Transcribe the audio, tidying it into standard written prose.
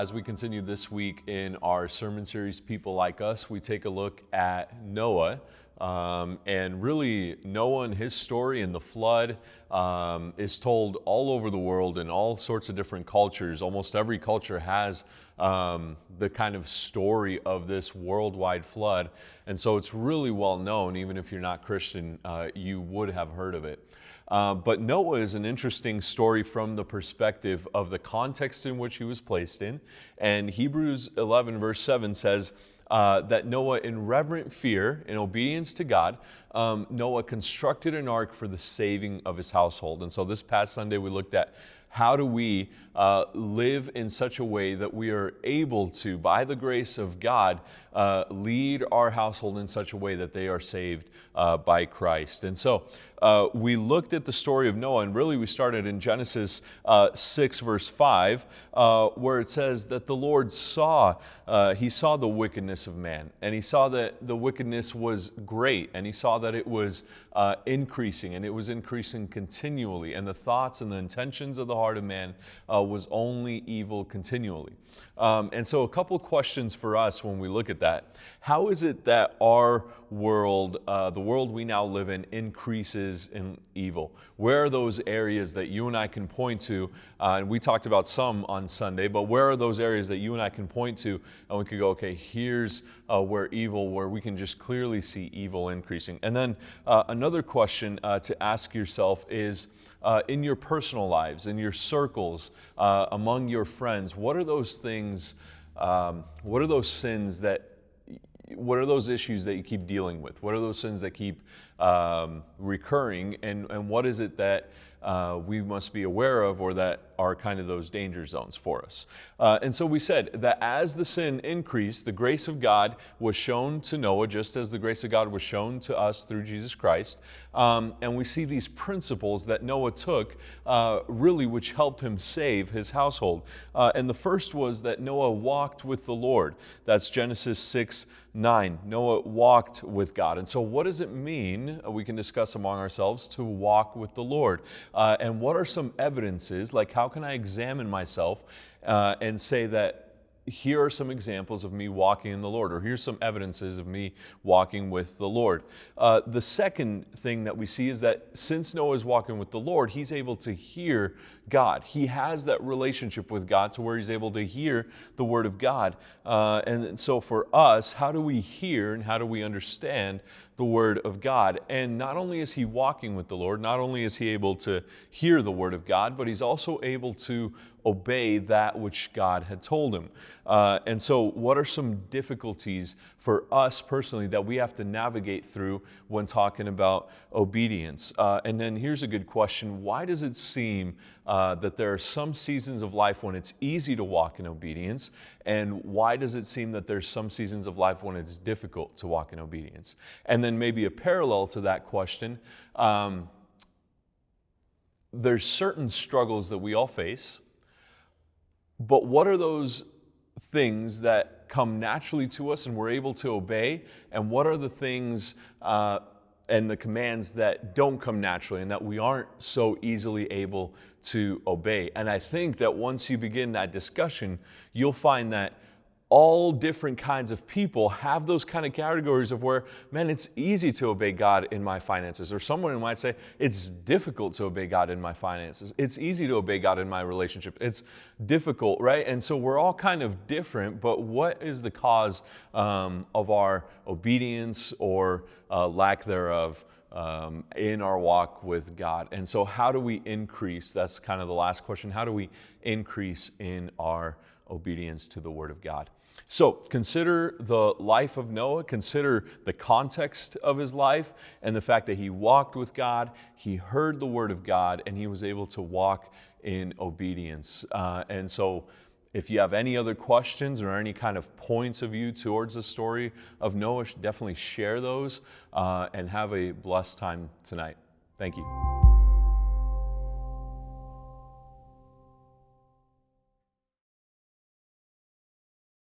as we continue this week in our sermon series, People Like Us, we take a look at Noah. And really, Noah and his story and the flood is told all over the world in all sorts of different cultures. Almost every culture has the kind of story of this worldwide flood. And so it's really well known. Even if you're not Christian, you would have heard of it. But Noah is an interesting story from the perspective of the context in which he was placed in. And Hebrews 11 verse 7 says that Noah, in reverent fear and obedience to God, Noah constructed an ark for the saving of his household. And so this past Sunday we looked at how do we live in such a way that we are able to, by the grace of God, lead our household in such a way that they are saved by Christ. And so we looked at the story of Noah, and really we started in Genesis 6 verse 5, where it says that the Lord saw the wickedness of man, and he saw that the wickedness was great, and he saw that it was increasing, and it was increasing continually, and the thoughts and the intentions of the heart of man was only evil continually. And so a couple questions for us when we look at that. How is it that our world, the world we now live in, increases in evil? Where are those areas that you and I can point to? And we talked about some on Sunday, but where are those areas that you and I can point to and we could go, okay, here's where we can just clearly see evil increasing. And then another question to ask yourself is, in your personal lives, in your circles, among your friends, what are those things, what are those sins what are those issues that you keep dealing with? What are those sins that keep recurring? And what is it that we must be aware of, or that are kind of those danger zones for us? And so we said that as the sin increased, the grace of God was shown to Noah, just as the grace of God was shown to us through Jesus Christ. And we see these principles that Noah took, really, which helped him save his household. And the first was that Noah walked with the Lord. That's Genesis 6:9. Noah walked with God. And so what does it mean, we can discuss among ourselves, to walk with the Lord? And what are some evidences, like how can I examine myself and say that here are some examples of me walking in the Lord, or here's some evidences of me walking with the Lord? The second thing that we see is that since Noah is walking with the Lord, he's able to hear God. He has that relationship with God to where he's able to hear the Word of God. And so for us, how do we hear and how do we understand the Word of God? And not only is he walking with the Lord, not only is he able to hear the Word of God, but he's also able to obey that which God had told him. And so what are some difficulties for us personally that we have to navigate through when talking about obedience? And then here's a good question. Why does it seem that there are some seasons of life when it's easy to walk in obedience? And why does it seem that there's some seasons of life when it's difficult to walk in obedience? And then maybe a parallel to that question, there's certain struggles that we all face, but what are those things that come naturally to us and we're able to obey? And what are the things and the commands that don't come naturally and that we aren't so easily able to obey? And I think that once you begin that discussion, you'll find that all different kinds of people have those kind of categories of where, man, it's easy to obey God in my finances. Or someone might say, it's difficult to obey God in my finances. It's easy to obey God in my relationship. It's difficult, right? And so we're all kind of different, but what is the cause of our obedience or lack thereof in our walk with God? And so how do we increase? That's kind of the last question. How do we increase in our obedience to the Word of God? So consider the life of Noah, consider the context of his life and the fact that he walked with God, he heard the Word of God, and he was able to walk in obedience. And so if you have any other questions or any kind of points of view towards the story of Noah, definitely share those and have a blessed time tonight. Thank you.